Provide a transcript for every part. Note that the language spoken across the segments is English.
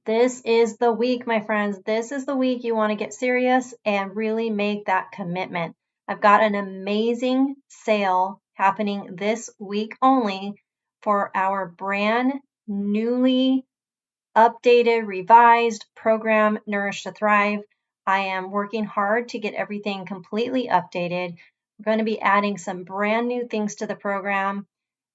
This is the week, my friends. This is the week you want to get serious and really make that commitment. I've got an amazing sale happening this week only for our brand newly updated, revised program, Nourish to Thrive. I am working hard to get everything completely updated. We're going to be adding some brand new things to the program.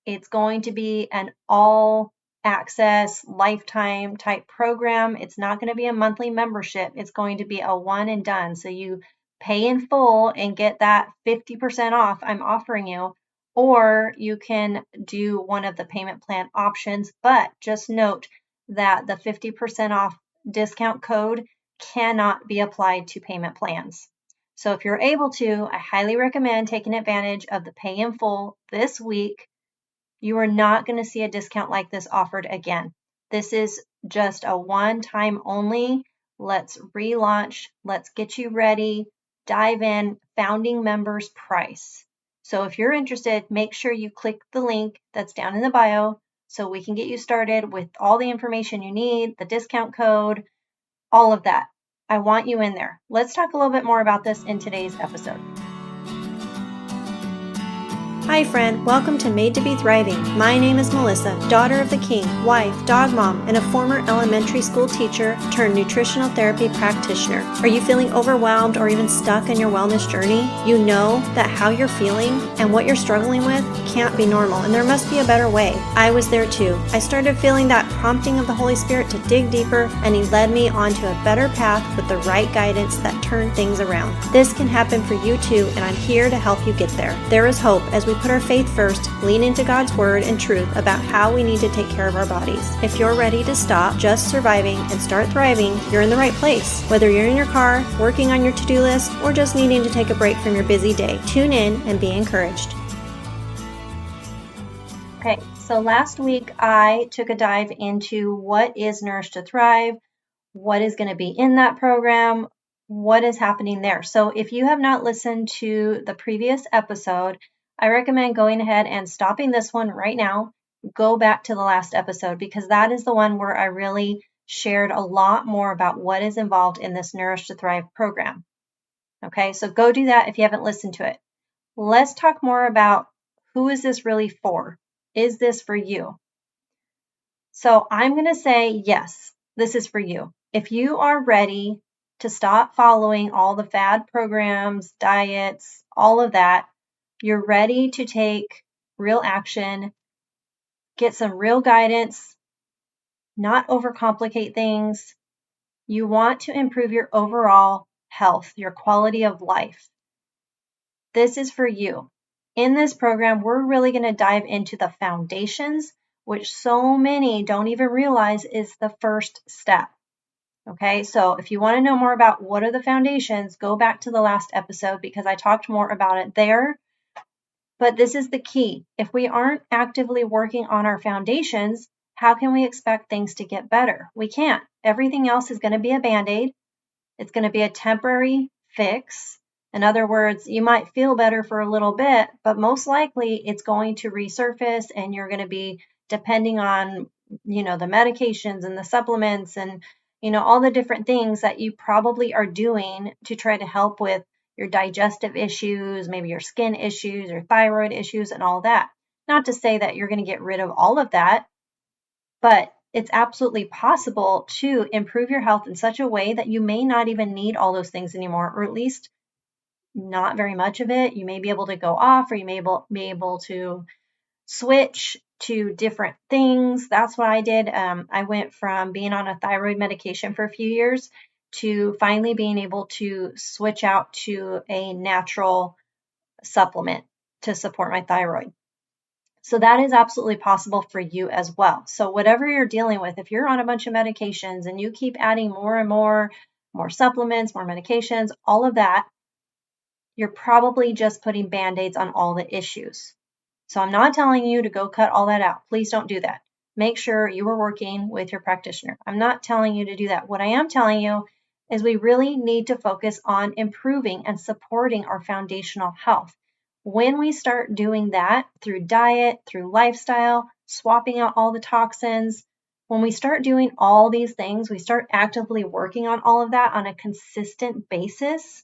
It's going to be an all access lifetime type program. It's not going to be a monthly membership. It's going to be a one and done. So you pay in full and get that 50% off I'm offering you, or you can do one of the payment plan options. But just note that the 50% off discount code cannot be applied to payment plans. So if you're able to, I highly recommend taking advantage of the pay in full this week. You are not going to see a discount like this offered again. This is just a one-time only. Let's relaunch. Let's get you ready. Dive in. Founding members price. So if you're interested, make sure you click the link that's down in the bio so we can get you started with all the information you need, the discount code, all of that. I want you in there. Let's talk a little bit more about this in today's episode. Hi friend, welcome to Made to Be Thriving. My name is Melissa, daughter of the king, wife, dog mom, and a former elementary school teacher turned nutritional therapy practitioner. Are you feeling overwhelmed or even stuck in your wellness journey? You know that how you're feeling and what you're struggling with can't be normal, and there must be a better way. I was there too. I started feeling that prompting of the Holy Spirit to dig deeper, and He led me onto a better path with the right guidance that turned things around. This can happen for you too, and I'm here to help you get there. There is hope as we put our faith first, lean into God's word and truth about how we need to take care of our bodies. If you're ready to stop just surviving and start thriving, you're in the right place. Whether you're in your car, working on your to-do list, or just needing to take a break from your busy day, tune in and be encouraged. Okay, so last week I took a dive into what is Nourish to Thrive, what is going to be in that program, what is happening there. So if you have not listened to the previous episode, I recommend going ahead and stopping this one right now. Go back to the last episode because that is the one where I really shared a lot more about what is involved in this Nourish to Thrive program. Okay, so go do that if you haven't listened to it. Let's talk more about who is this really for? Is this for you? So I'm going to say yes, this is for you. If you are ready to stop following all the fad programs, diets, all of that, you're ready to take real action, get some real guidance, not overcomplicate things. You want to improve your overall health, your quality of life. This is for you. In this program, we're really going to dive into the foundations, which so many don't even realize is the first step. Okay, so if you want to know more about what are the foundations, go back to the last episode because I talked more about it there. But this is the key. If we aren't actively working on our foundations, how can we expect things to get better? We can't. Everything else is going to be a Band-Aid. It's going to be a temporary fix. In other words, you might feel better for a little bit, but most likely it's going to resurface and you're going to be depending on, the medications and the supplements and, all the different things that you probably are doing to try to help with your digestive issues, maybe your skin issues or thyroid issues and all that. Not to say that you're going to get rid of all of that, but it's absolutely possible to improve your health in such a way that you may not even need all those things anymore, or at least not very much of it. You may be able to go off, or you may be able to switch to different things. That's what I did. I went from being on a thyroid medication for a few years to finally being able to switch out to a natural supplement to support my thyroid. So that is absolutely possible for you as well. So whatever you're dealing with, if you're on a bunch of medications and you keep adding more and more supplements, more medications, all of that, you're probably just putting Band-Aids on all the issues. So I'm not telling you to go cut all that out. Please don't do that. Make sure you are working with your practitioner. I'm not telling you to do that. What I am telling you is we really need to focus on improving and supporting our foundational health. When we start doing that through diet, through lifestyle, swapping out all the toxins, When we start doing all these things, we start actively working on all of that on a consistent basis,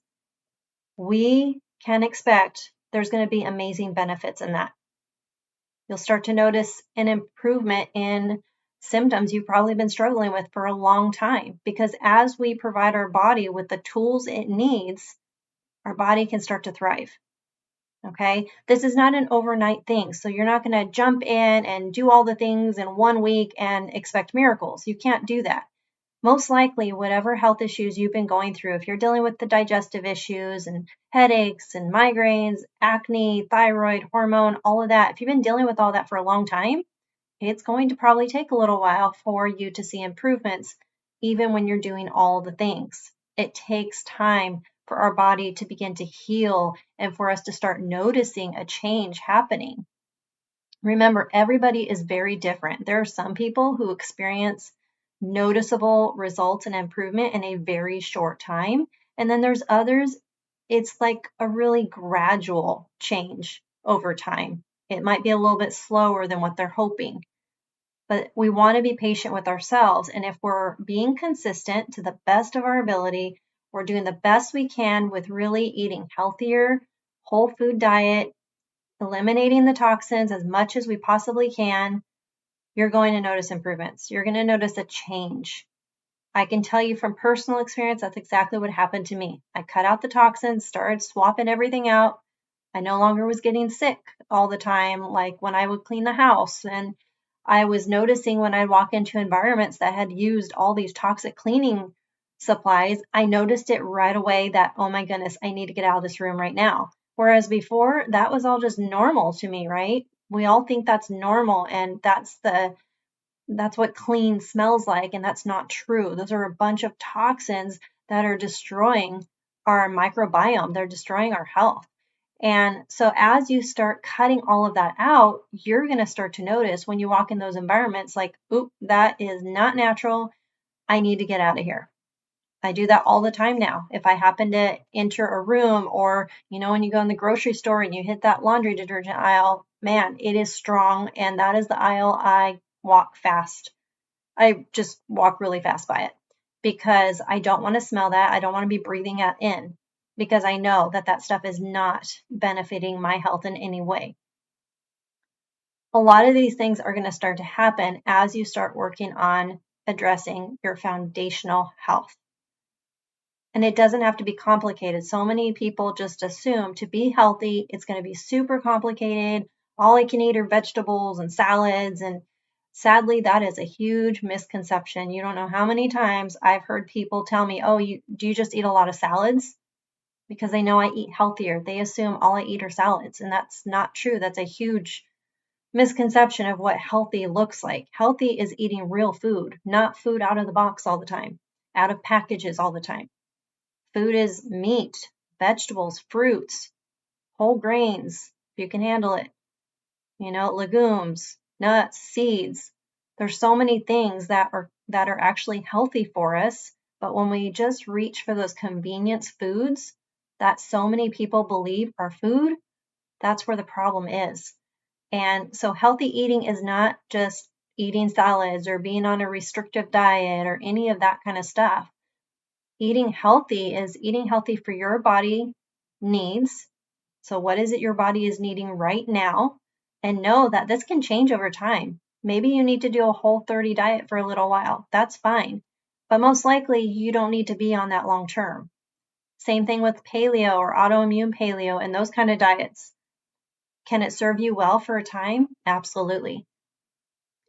we can expect there's going to be amazing benefits in that. You'll start to notice an improvement in symptoms you've probably been struggling with for a long time, because as we provide our body with the tools it needs, our body can start to thrive. Okay, this is not an overnight thing. So you're not going to jump in and do all the things in 1 week and expect miracles. You can't do that. Most likely, whatever health issues you've been going through, if you're dealing with the digestive issues and headaches and migraines, acne, thyroid, hormone, all of that, if you've been dealing with all that for a long time, it's going to probably take a little while for you to see improvements, even when you're doing all the things. It takes time for our body to begin to heal and for us to start noticing a change happening. Remember, everybody is very different. There are some people who experience noticeable results and improvement in a very short time. And then there's others, it's like a really gradual change over time. It might be a little bit slower than what they're hoping. But we want to be patient with ourselves. And if we're being consistent to the best of our ability, we're doing the best we can with really eating healthier, whole food diet, eliminating the toxins as much as we possibly can, you're going to notice improvements. You're going to notice a change. I can tell you from personal experience, that's exactly what happened to me. I cut out the toxins, started swapping everything out. I no longer was getting sick all the time, like when I would clean the house. And I was noticing when I'd walk into environments that had used all these toxic cleaning supplies, I noticed it right away that, oh my goodness, I need to get out of this room right now. Whereas before, that was all just normal to me, right? We all think that's normal, and that's what clean smells like, and that's not true. Those are a bunch of toxins that are destroying our microbiome. They're destroying our health. And so as you start cutting all of that out, you're going to start to notice when you walk in those environments like, oop, that is not natural. I need to get out of here. I do that all the time now. If I happen to enter a room, or, when you go in the grocery store and you hit that laundry detergent aisle, man, it is strong. And that is the aisle I walk fast. I just walk really fast by it because I don't want to smell that. I don't want to be breathing that in because I know that stuff is not benefiting my health in any way. A lot of these things are going to start to happen as you start working on addressing your foundational health. And it doesn't have to be complicated. So many people just assume to be healthy, it's going to be super complicated. All I can eat are vegetables and salads. And sadly, that is a huge misconception. You don't know how many times I've heard people tell me, oh, do you just eat a lot of salads? Because they know I eat healthier. They assume all I eat are salads. And that's not true. That's a huge misconception of what healthy looks like. Healthy is eating real food, not food out of the box all the time, out of packages all the time. Food is meat, vegetables, fruits, whole grains, if you can handle it, legumes, nuts, seeds. There's so many things that are actually healthy for us, but when we just reach for those convenience foods that so many people believe are food, that's where the problem is. And so healthy eating is not just eating salads or being on a restrictive diet or any of that kind of stuff. Eating healthy is eating healthy for your body needs. So what is it your body is needing right now? And know that this can change over time. Maybe you need to do a Whole30 diet for a little while. That's fine. But most likely you don't need to be on that long term. Same thing with paleo or autoimmune paleo and those kind of diets. Can it serve you well for a time? Absolutely.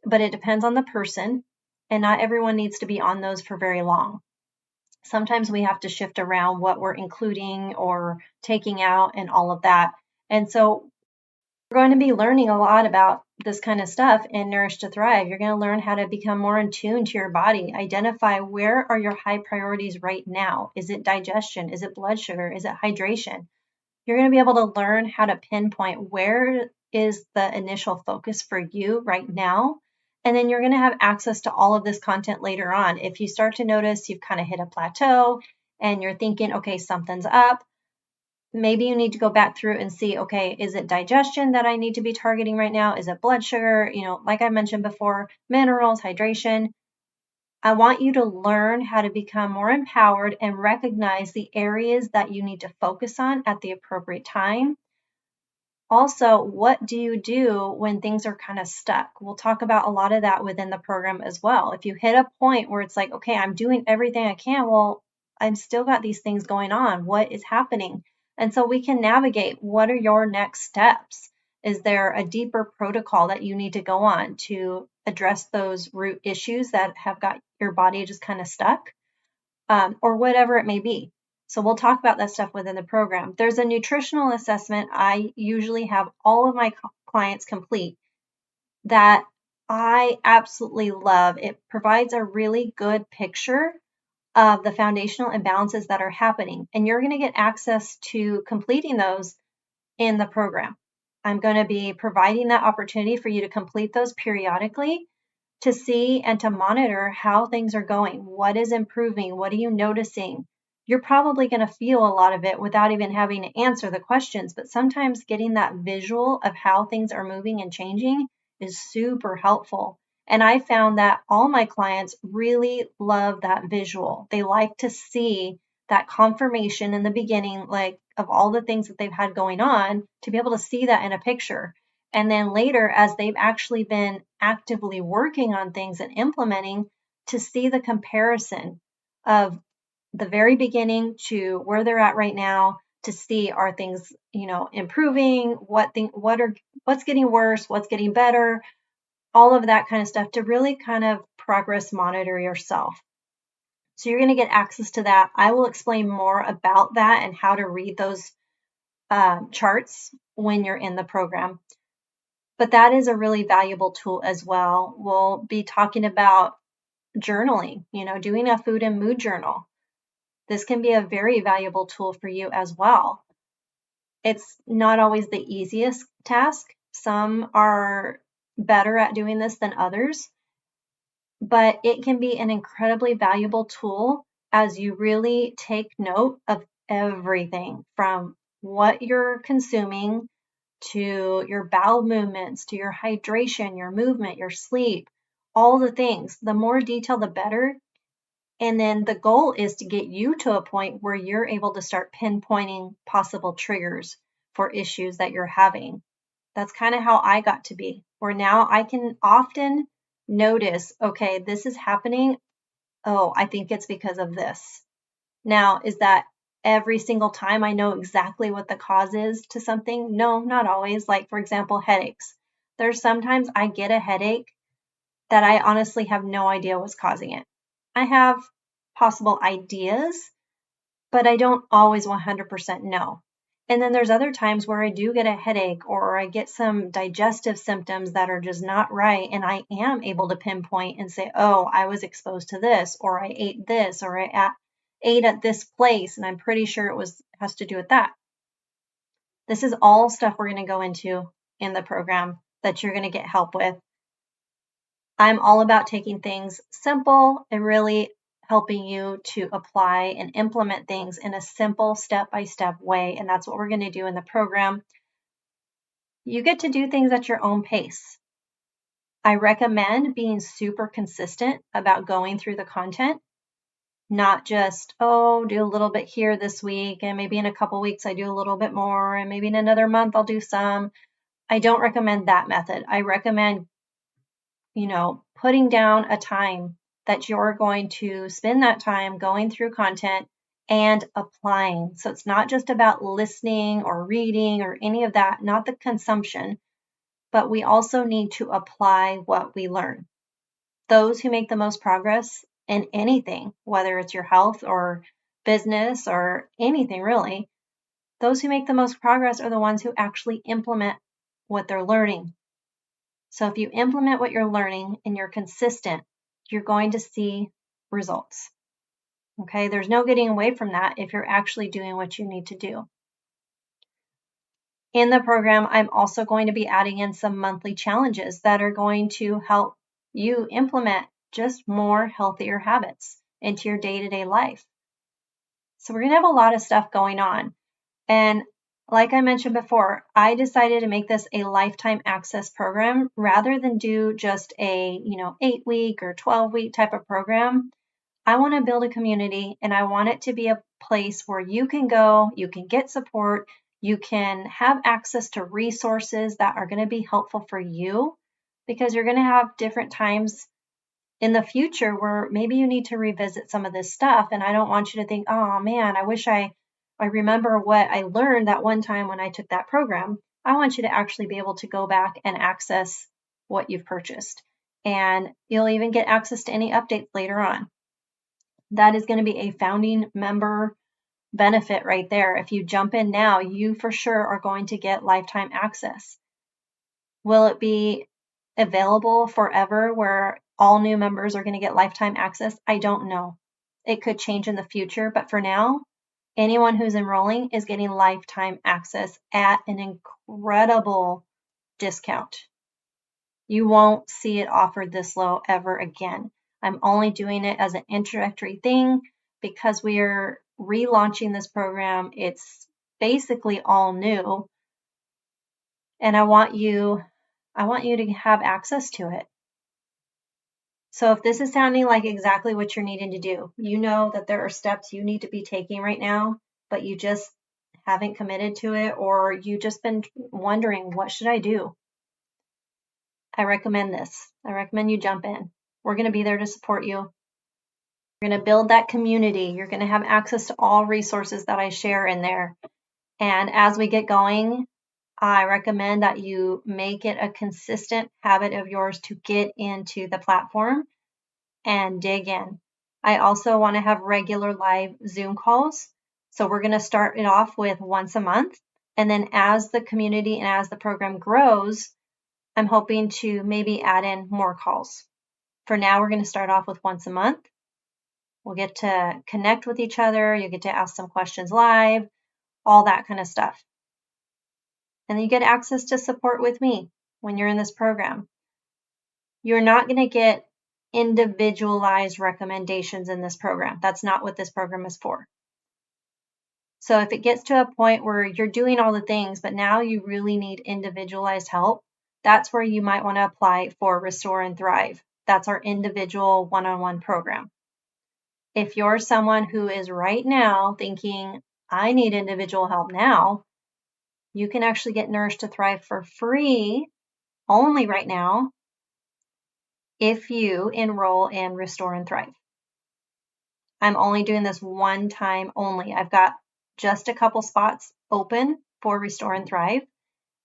But it depends on the person, and not everyone needs to be on those for very long. Sometimes we have to shift around what we're including or taking out and all of that. And so we're going to be learning a lot about this kind of stuff in Nourish to Thrive. You're going to learn how to become more in tune to your body, identify where are your high priorities right now. Is it digestion? Is it blood sugar? Is it hydration? You're going to be able to learn how to pinpoint where is the initial focus for you right now. And then you're going to have access to all of this content later on. If you start to notice you've kind of hit a plateau and you're thinking, okay, something's up, maybe you need to go back through and see, okay, is it digestion that I need to be targeting right now? Is it blood sugar? Like I mentioned before, minerals, hydration. I want you to learn how to become more empowered and recognize the areas that you need to focus on at the appropriate time. Also, what do you do when things are kind of stuck? We'll talk about a lot of that within the program as well. If you hit a point where it's like, okay, I'm doing everything I can, well, I've still got these things going on. What is happening? And so we can navigate. What are your next steps? Is there a deeper protocol that you need to go on to address those root issues that have got your body just kind of stuck, or whatever it may be? So we'll talk about that stuff within the program. There's a nutritional assessment I usually have all of my clients complete that I absolutely love. It provides a really good picture of the foundational imbalances that are happening, and you're going to get access to completing those in the program. I'm going to be providing that opportunity for you to complete those periodically to see and to monitor how things are going. What is improving? What are you noticing? You're probably going to feel a lot of it without even having to answer the questions, but sometimes getting that visual of how things are moving and changing is super helpful. And I found that all my clients really love that visual. They like to see that confirmation in the beginning, like of all the things that they've had going on, to be able to see that in a picture. And then later, as they've actually been actively working on things and implementing, to see the comparison of the very beginning to where they're at right now, to see, are things, improving, what's getting worse, what's getting better, all of that kind of stuff, to really kind of progress monitor yourself. So you're going to get access to that. I will explain more about that and how to read those charts when you're in the program. But that is a really valuable tool as well. We'll be talking about journaling, doing a food and mood journal. This can be a very valuable tool for you as well. It's not always the easiest task. Some are better at doing this than others, but it can be an incredibly valuable tool as you really take note of everything from what you're consuming to your bowel movements, to your hydration, your movement, your sleep, all the things. The more detail, the better. And then the goal is to get you to a point where you're able to start pinpointing possible triggers for issues that you're having. That's kind of how I got to be, where now I can often notice, okay, this is happening. Oh, I think it's because of this. Now, is that every single time I know exactly what the cause is to something? No, not always. Like, for example, headaches. There's sometimes I get a headache that I honestly have no idea what's causing it. I have possible ideas, but I don't always 100% know. And then there's other times where I do get a headache or I get some digestive symptoms that are just not right. And I am able to pinpoint and say, oh, I was exposed to this, or I ate this, or I ate at this place. And I'm pretty sure it has to do with that. This is all stuff we're going to go into in the program that you're going to get help with. I'm all about taking things simple and really helping you to apply and implement things in a simple step-by-step way. And that's what we're going to do in the program. You get to do things at your own pace. I recommend being super consistent about going through the content, not just, do a little bit here this week, and maybe in a couple weeks I do a little bit more, and maybe in another month I'll do some. I don't recommend that method. I recommend putting down a time that you're going to spend that time going through content and applying. So it's not just about listening or reading or any of that, not the consumption, but we also need to apply what we learn. Those who make the most progress in anything, whether it's your health or business or anything really, those who make the most progress are the ones who actually implement what they're learning. So if you implement what you're learning and you're consistent, you're going to see results. Okay, there's no getting away from that if you're actually doing what you need to do. In the program, I'm also going to be adding in some monthly challenges that are going to help you implement just more healthier habits into your day-to-day life. So we're going to have a lot of stuff going on. And like I mentioned before, I decided to make this a lifetime access program rather than do just a, 8-week or 12-week type of program. I want to build a community and I want it to be a place where you can go, you can get support, you can have access to resources that are going to be helpful for you because you're going to have different times in the future where maybe you need to revisit some of this stuff. And I don't want you to think, oh man, I wish I remember what I learned that one time when I took that program. I want you to actually be able to go back and access what you've purchased. And you'll even get access to any updates later on. That is going to be a founding member benefit right there. If you jump in now, you for sure are going to get lifetime access. Will it be available forever where all new members are going to get lifetime access? I don't know. It could change in the future, but for now, anyone who's enrolling is getting lifetime access at an incredible discount. You won't see it offered this low ever again. I'm only doing it as an introductory thing because we are relaunching this program. It's basically all new. And I want you to have access to it. So if this is sounding like exactly what you're needing to do, you know that there are steps you need to be taking right now, but you just haven't committed to it, or you just been wondering, what should I do? I recommend this. I recommend you jump in. We're going to be there to support you. You're going to build that community. You're going to have access to all resources that I share in there. And as we get going, I recommend that you make it a consistent habit of yours to get into the platform and dig in. I also want to have regular live Zoom calls. So we're going to start it off with once a month. And then as the community and as the program grows, I'm hoping to maybe add in more calls. For now, we're going to start off with once a month. We'll get to connect with each other. You get to ask some questions live, all that kind of stuff. And then you get access to support with me when you're in this program. You're not going to get individualized recommendations in this program. That's not what this program is for. So if it gets to a point where you're doing all the things, but now you really need individualized help, that's where you might want to apply for Restore and Thrive. That's our individual one-on-one program. If you're someone who is right now thinking, I need individual help now, you can actually get Nourish to Thrive for free only right now if you enroll in Restore and Thrive. I'm only doing this one time only. I've got just a couple spots open for Restore and Thrive,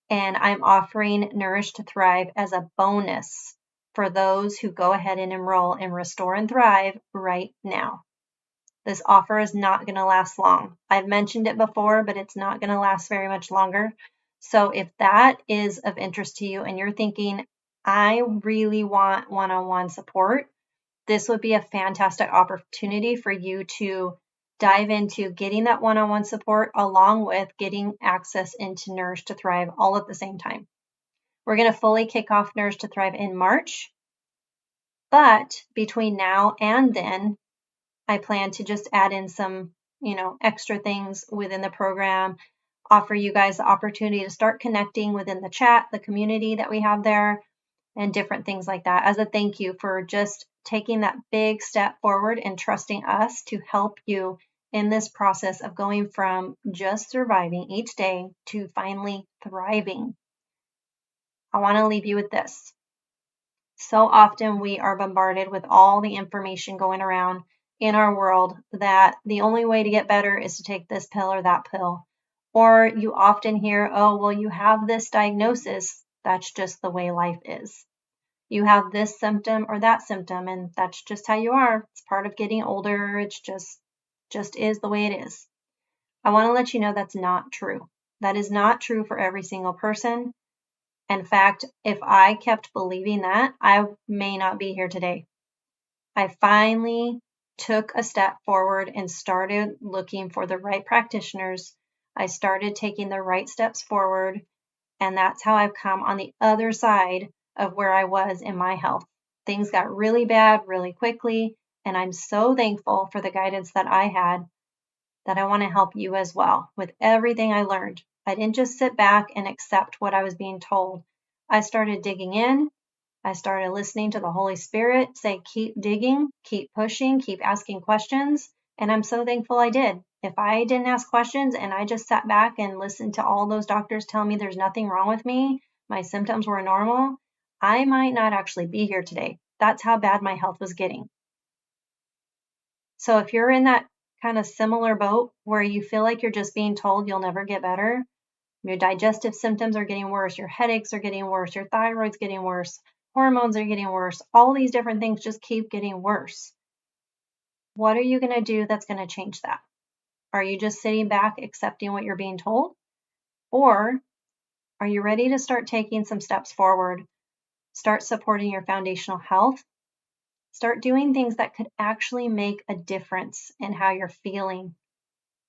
and I'm offering Nourish to Thrive as a bonus for those who go ahead and enroll in Restore and Thrive right now. This offer is not going to last long. I've mentioned it before, but it's not going to last very much longer. So if that is of interest to you and you're thinking, I really want one-on-one support, this would be a fantastic opportunity for you to dive into getting that one-on-one support along with getting access into Nourish to Thrive all at the same time. We're going to fully kick off Nourish to Thrive in March, but between now and then, I plan to just add in some, extra things within the program, offer you guys the opportunity to start connecting within the chat, the community that we have there, and different things like that as a thank you for just taking that big step forward and trusting us to help you in this process of going from just surviving each day to finally thriving. I want to leave you with this. So often we are bombarded with all the information going around in our world that the only way to get better is to take this pill or that pill. Or you often hear, oh, well, you have this diagnosis. That's just the way life is. You have this symptom or that symptom, and that's just how you are. It's part of getting older. It's just is the way it is. I want to let you know that's not true. That is not true for every single person. In fact, if I kept believing that, I may not be here today. I finally took a step forward and started looking for the right practitioners. I started taking the right steps forward, and that's how I've come on the other side of where I was in my health. Things got really bad really quickly, and I'm so thankful for the guidance that I had that I want to help you as well with everything I learned. I didn't just sit back and accept what I was being told. I started digging in. I started listening to the Holy Spirit say, keep digging, keep pushing, keep asking questions. And I'm so thankful I did. If I didn't ask questions and I just sat back and listened to all those doctors tell me there's nothing wrong with me, my symptoms were normal, I might not actually be here today. That's how bad my health was getting. So if you're in that kind of similar boat where you feel like you're just being told you'll never get better, your digestive symptoms are getting worse, your headaches are getting worse, your thyroid's getting worse, hormones are getting worse, all these different things just keep getting worse. What are you going to do that's going to change that? Are you just sitting back accepting what you're being told? Or are you ready to start taking some steps forward? Start supporting your foundational health. Start doing things that could actually make a difference in how you're feeling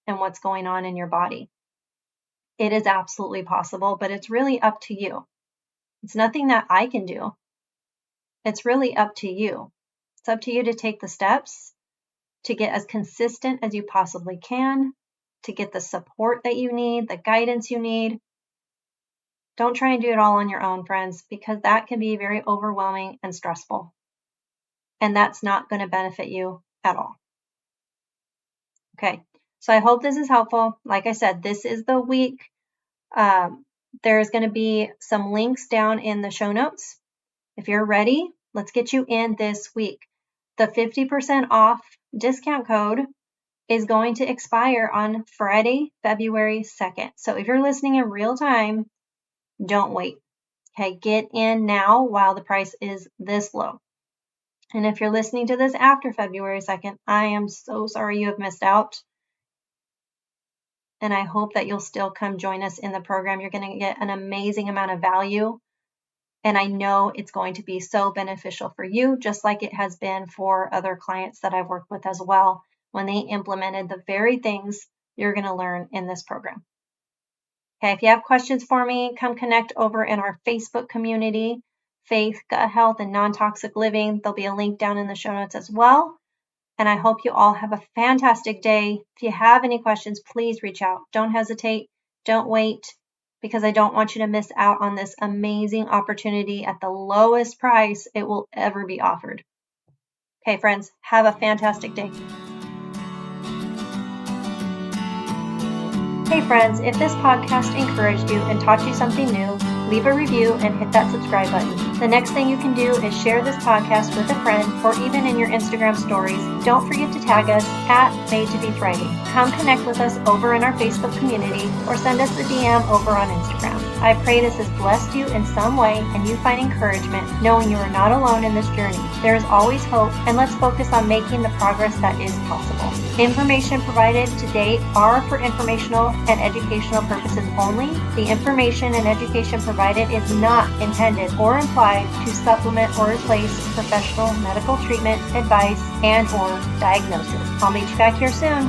and what's going on in your body. It is absolutely possible, but it's really up to you. It's nothing that I can do. It's really up to you. It's up to you to take the steps, to get as consistent as you possibly can, to get the support that you need, the guidance you need. Don't try and do it all on your own, friends, because that can be very overwhelming and stressful. And that's not going to benefit you at all. Okay, so I hope this is helpful. Like I said, this is the week. There's going to be some links down in the show notes. If you're ready, let's get you in this week. The 50% off discount code is going to expire on Friday, February 2nd. So if you're listening in real time, don't wait. Okay, get in now while the price is this low. And if you're listening to this after February 2nd, I am so sorry you have missed out. And I hope that you'll still come join us in the program. You're going to get an amazing amount of value. And I know it's going to be so beneficial for you, just like it has been for other clients that I've worked with as well, when they implemented the very things you're going to learn in this program. Okay, if you have questions for me, come connect over in our Facebook community, Faith, Gut Health, and Non-Toxic Living. There'll be a link down in the show notes as well. And I hope you all have a fantastic day. If you have any questions, please reach out. Don't hesitate. Don't wait, because I don't want you to miss out on this amazing opportunity at the lowest price it will ever be offered. Okay, friends, have a fantastic day. Hey friends, if this podcast encouraged you and taught you something new, leave a review and hit that subscribe button. The next thing you can do is share this podcast with a friend or even in your Instagram stories. Don't forget to tag us at Made to Be Thriving. Come connect with us over in our Facebook community or send us a DM over on Instagram. I pray this has blessed you in some way and you find encouragement knowing you are not alone in this journey. There is always hope, and let's focus on making the progress that is possible. Information provided to date are for informational and educational purposes only. The information and education provided is not intended or implied to supplement or replace professional medical treatment, advice, and/or diagnosis. I'll meet you back here soon.